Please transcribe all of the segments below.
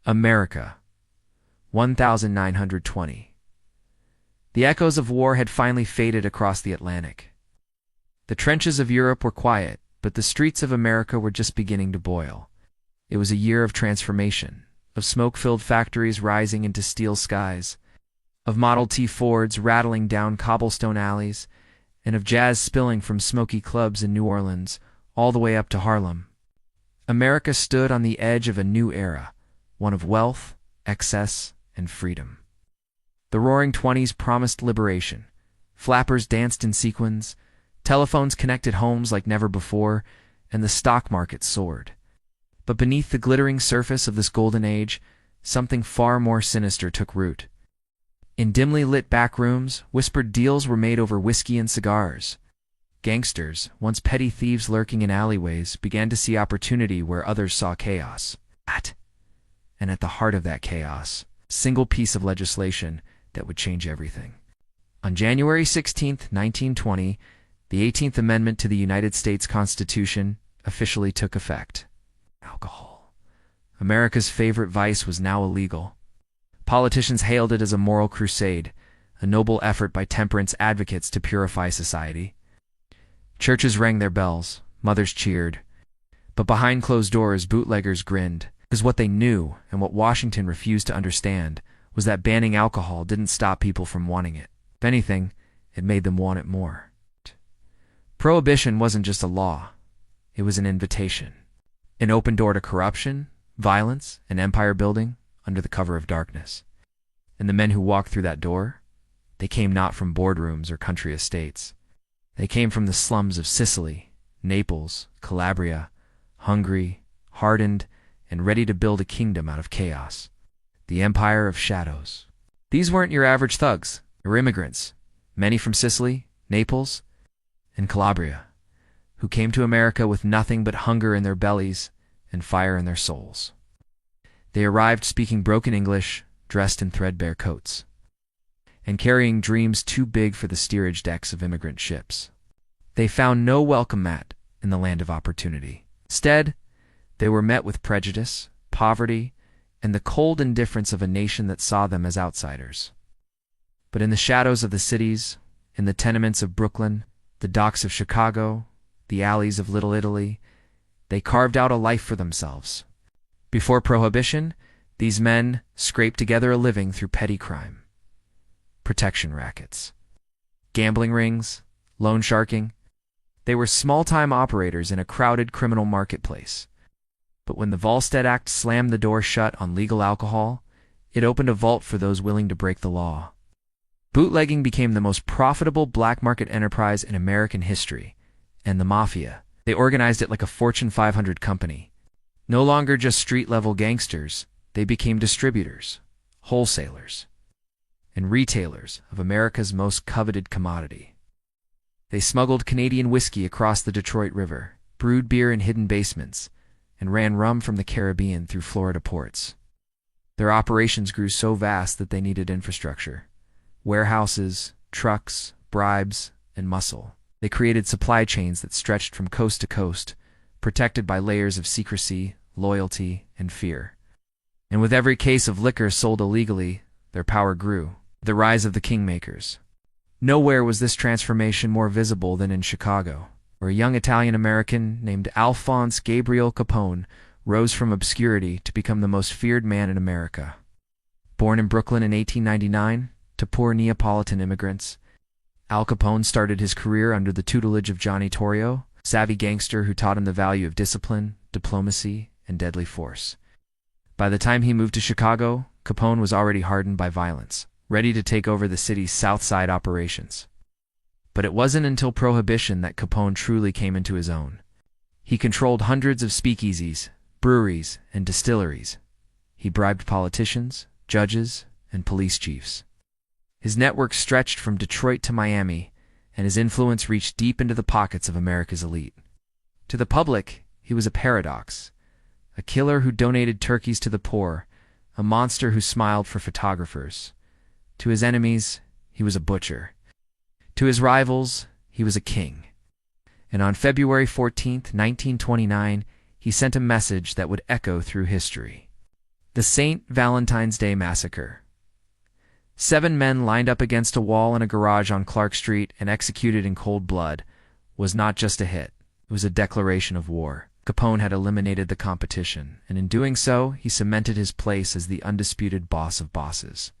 America, 1920. The echoes of war had finally faded across the Atlantic. The trenches of Europe were quiet, but the streets of America were just beginning to boil. It was a year of transformation, of smoke-filled factories rising into steel skies, of Model T Fords rattling down cobblestone alleys, and of jazz spilling from smoky clubs in New Orleans all the way up to Harlem. America stood on the edge of a new era, one of wealth, excess, and freedom. The Roaring Twenties promised liberation. Flappers danced in sequins, telephones connected homes like never before, and the stock market soared. But beneath the glittering surface of this golden age, something far more sinister took root. In dimly lit back rooms, whispered deals were made over whiskey and cigars. Gangsters, once petty thieves lurking in alleyways, began to see opportunity where others saw chaos. And at the heart of that chaos, a single piece of legislation that would change everything. On January 16, 1920, the 18th Amendment to the United States Constitution officially took effect. Alcohol, America's favorite vice, was now illegal. Politicians hailed it as a moral crusade, a noble effort by temperance advocates to purify society. Churches rang their bells, mothers cheered. But behind closed doors, bootleggers grinned, because what they knew, and what Washington refused to understand, was that banning alcohol didn't stop people from wanting it. If anything, it made them want it more. Prohibition wasn't just a law. It was an invitation. An open door to corruption, violence, and empire building under the cover of darkness. And the men who walked through that door, they came not from boardrooms or country estates. They came from the slums of Sicily, Naples, Calabria, hungry, hardened, and ready to build a kingdom out of chaos. The Empire of Shadows. These weren't your average thugs. They were immigrants, many from Sicily, Naples, and Calabria, who came to America with nothing but hunger in their bellies and fire in their souls. They arrived speaking broken English, dressed in threadbare coats, and carrying dreams too big for the steerage decks of immigrant ships. They found no welcome mat in the land of opportunity. Instead, they were met with prejudice, poverty, and the cold indifference of a nation that saw them as outsiders. But in the shadows of the cities, in the tenements of Brooklyn, the docks of Chicago, the alleys of Little Italy, they carved out a life for themselves. Before Prohibition, these men scraped together a living through petty crime. Protection rackets, gambling rings, loan sharking. They were small-time operators in a crowded criminal marketplace. But when the Volstead Act slammed the door shut on legal alcohol, it opened a vault for those willing to break the law. Bootlegging became the most profitable black market enterprise in American history, and the Mafia. They organized it like a Fortune 500 company. No longer just street-level gangsters, they became distributors, wholesalers, and retailers of America's most coveted commodity. They smuggled Canadian whiskey across the Detroit River, brewed beer in hidden basements, and ran rum from the Caribbean through Florida ports. Their operations grew so vast that they needed infrastructure. Warehouses, trucks, bribes, and muscle. They created supply chains that stretched from coast to coast, protected by layers of secrecy, loyalty, and fear. And with every case of liquor sold illegally, their power grew. The rise of the kingmakers. Nowhere was this transformation more visible than in Chicago, where a young Italian-American named Alphonse Gabriel Capone rose from obscurity to become the most feared man in America. Born in Brooklyn in 1899 to poor Neapolitan immigrants, Al Capone started his career under the tutelage of Johnny Torrio, a savvy gangster who taught him the value of discipline, diplomacy, and deadly force. By the time he moved to Chicago, Capone was already hardened by violence, ready to take over the city's South Side operations. But it wasn't until Prohibition that Capone truly came into his own. He controlled hundreds of speakeasies, breweries, and distilleries. He bribed politicians, judges, and police chiefs. His network stretched from Detroit to Miami, and his influence reached deep into the pockets of America's elite. To the public, he was a paradox, a killer who donated turkeys to the poor, a monster who smiled for photographers. To his enemies, he was a butcher. To his rivals, he was a king. And on February 14, 1929, he sent a message that would echo through history. The St. Valentine's Day Massacre. 7 men lined up against a wall in a garage on Clark Street and executed in cold blood was not just a hit, it was a declaration of war. Capone had eliminated the competition, and in doing so, he cemented his place as the undisputed boss of bosses.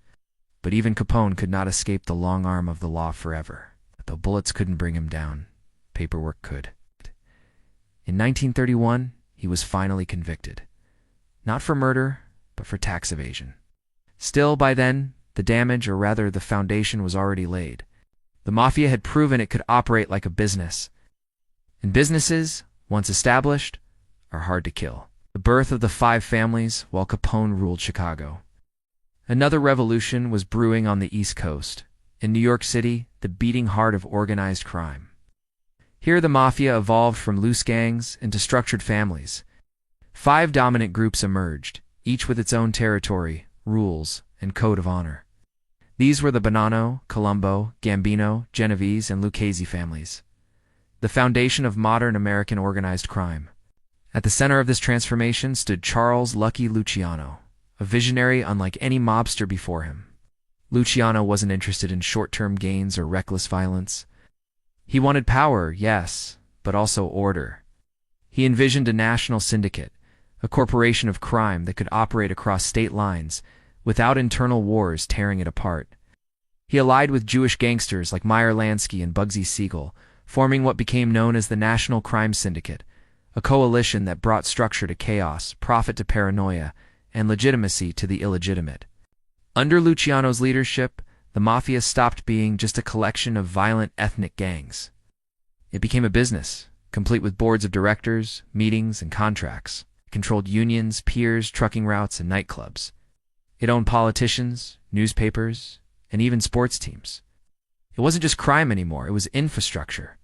But even Capone could not escape the long arm of the law forever. Though bullets couldn't bring him down, paperwork could. In 1931, he was finally convicted. Not for murder, but for tax evasion. Still, by then, the damage, or rather the foundation, was already laid. The Mafia had proven it could operate like a business. And businesses, once established, are hard to kill. The birth of the 5 families while Capone ruled Chicago. Another revolution was brewing on the East Coast. In New York City, the beating heart of organized crime. Here the Mafia evolved from loose gangs into structured families. 5 dominant groups emerged, each with its own territory, rules, and code of honor. These were the Bonanno, Colombo, Gambino, Genovese, and Lucchese families. The foundation of modern American organized crime. At the center of this transformation stood Charles Lucky Luciano, a visionary unlike any mobster before him. Luciano wasn't interested in short-term gains or reckless violence. He wanted power, yes, but also order. He envisioned a national syndicate, a corporation of crime that could operate across state lines without internal wars tearing it apart. He allied with Jewish gangsters like Meyer Lansky and Bugsy Siegel, forming what became known as the National Crime Syndicate, a coalition that brought structure to chaos, profit to paranoia, and legitimacy to the illegitimate. Under Luciano's leadership, the Mafia stopped being just a collection of violent ethnic gangs. It became a business, complete with boards of directors, meetings, and contracts. It controlled unions, piers, trucking routes, and nightclubs. It owned politicians, newspapers, and even sports teams. It wasn't just crime anymore, it was infrastructure.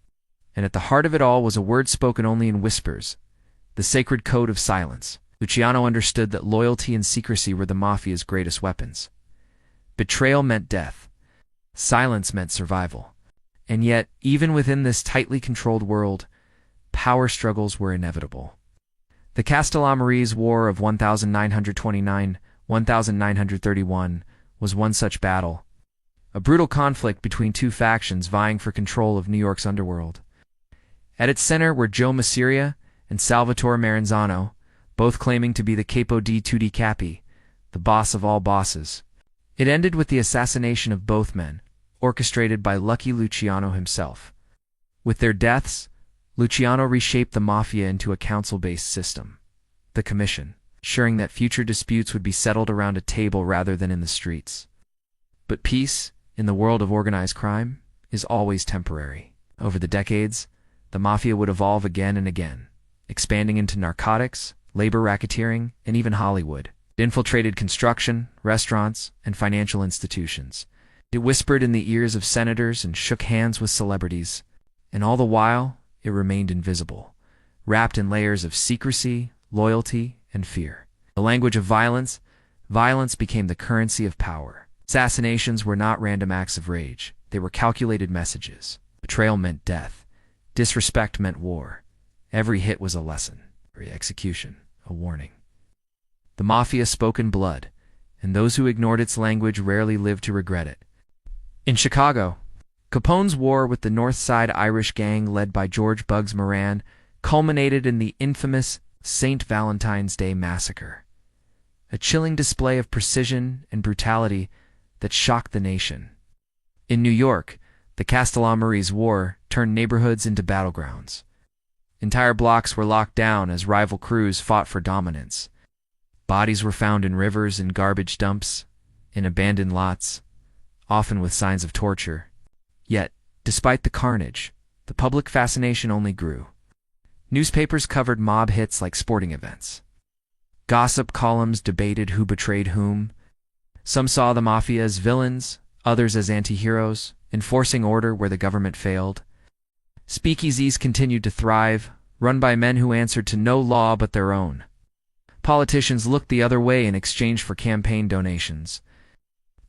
And at the heart of it all was a word spoken only in whispers, the sacred code of silence. Luciano understood that loyalty and secrecy were the Mafia's greatest weapons. Betrayal meant death. Silence meant survival. And yet, even within this tightly controlled world, power struggles were inevitable. The Castellamarese War of 1929-1931 was one such battle, a brutal conflict between 2 factions vying for control of New York's underworld. At its center were Joe Masseria and Salvatore Maranzano, both claiming to be the Capo di Tutti Capi, the boss of all bosses. It ended with the assassination of both men, orchestrated by Lucky Luciano himself. With their deaths, Luciano reshaped the Mafia into a council-based system, the Commission, ensuring that future disputes would be settled around a table rather than in the streets. But peace, in the world of organized crime, is always temporary. Over the decades, the Mafia would evolve again and again, expanding into narcotics, labor racketeering, and even Hollywood. It infiltrated construction, restaurants, and financial institutions. It whispered in the ears of senators and shook hands with celebrities. And all the while, it remained invisible, wrapped in layers of secrecy, loyalty, and fear. The language of violence, violence became the currency of power. Assassinations were not random acts of rage. They were calculated messages. Betrayal meant death. Disrespect meant war. Every hit was a lesson. Every execution, a warning. The Mafia spoke in blood, and those who ignored its language rarely lived to regret it. In Chicago, Capone's war with the North Side Irish gang led by George Bugs Moran culminated in the infamous St. Valentine's Day Massacre, a chilling display of precision and brutality that shocked the nation. In New York, the Castellamarese War turned neighborhoods into battlegrounds. Entire blocks were locked down as rival crews fought for dominance. Bodies were found in rivers and garbage dumps, in abandoned lots, often with signs of torture. Yet, despite the carnage, the public fascination only grew. Newspapers covered mob hits like sporting events. Gossip columns debated who betrayed whom. Some saw the Mafia as villains, others as anti-heroes, enforcing order where the government failed. Speakeasies continued to thrive, run by men who answered to no law but their own. Politicians looked the other way in exchange for campaign donations.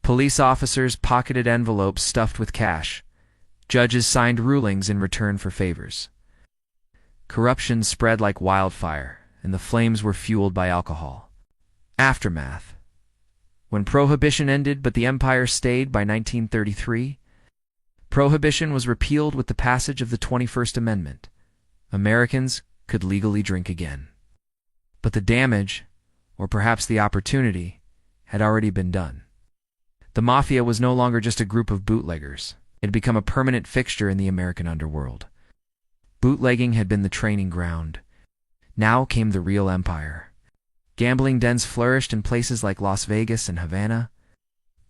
Police officers pocketed envelopes stuffed with cash. Judges signed rulings in return for favors. Corruption spread like wildfire, and the flames were fueled by alcohol. Aftermath. When Prohibition ended but the empire stayed by 1933, Prohibition was repealed with the passage of the 21st Amendment. Americans could legally drink again. But the damage, or perhaps the opportunity, had already been done. The Mafia was no longer just a group of bootleggers. It had become a permanent fixture in the American underworld. Bootlegging had been the training ground. Now came the real empire. Gambling dens flourished in places like Las Vegas and Havana.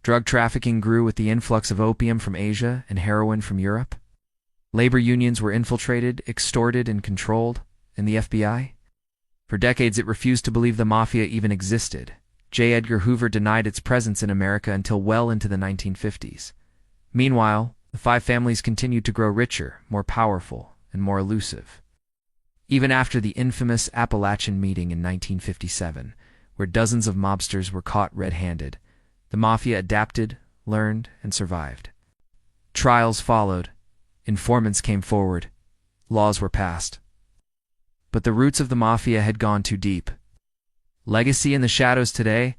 Drug trafficking grew with the influx of opium from Asia and heroin from Europe. Labor unions were infiltrated, extorted, and controlled, and the FBI? For decades it refused to believe the Mafia even existed. J. Edgar Hoover denied its presence in America until well into the 1950s. Meanwhile, the five families continued to grow richer, more powerful, and more elusive. Even after the infamous Appalachian meeting in 1957, where dozens of mobsters were caught red-handed, the Mafia adapted, learned, and survived. Trials followed. Informants came forward. Laws were passed. But the roots of the Mafia had gone too deep. Legacy in the shadows today,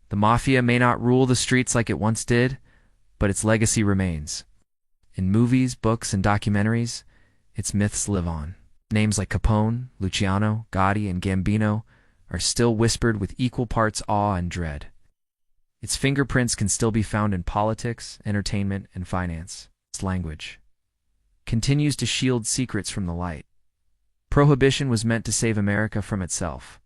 the Mafia may not rule the streets like it once did, but its legacy remains. In movies, books, and documentaries, its myths live on. Names like Capone, Luciano, Gotti, and Gambino are still whispered with equal parts awe and dread. Its fingerprints can still be found in politics, entertainment, and finance. Its language continues to shield secrets from the light. Prohibition was meant to save America from itself.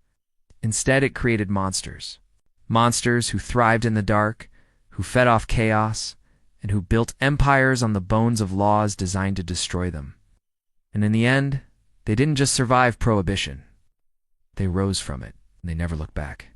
Instead, it created monsters. Monsters who thrived in the dark, who fed off chaos, and who built empires on the bones of laws designed to destroy them. And in the end, they didn't just survive Prohibition. They rose from it, and they never looked back.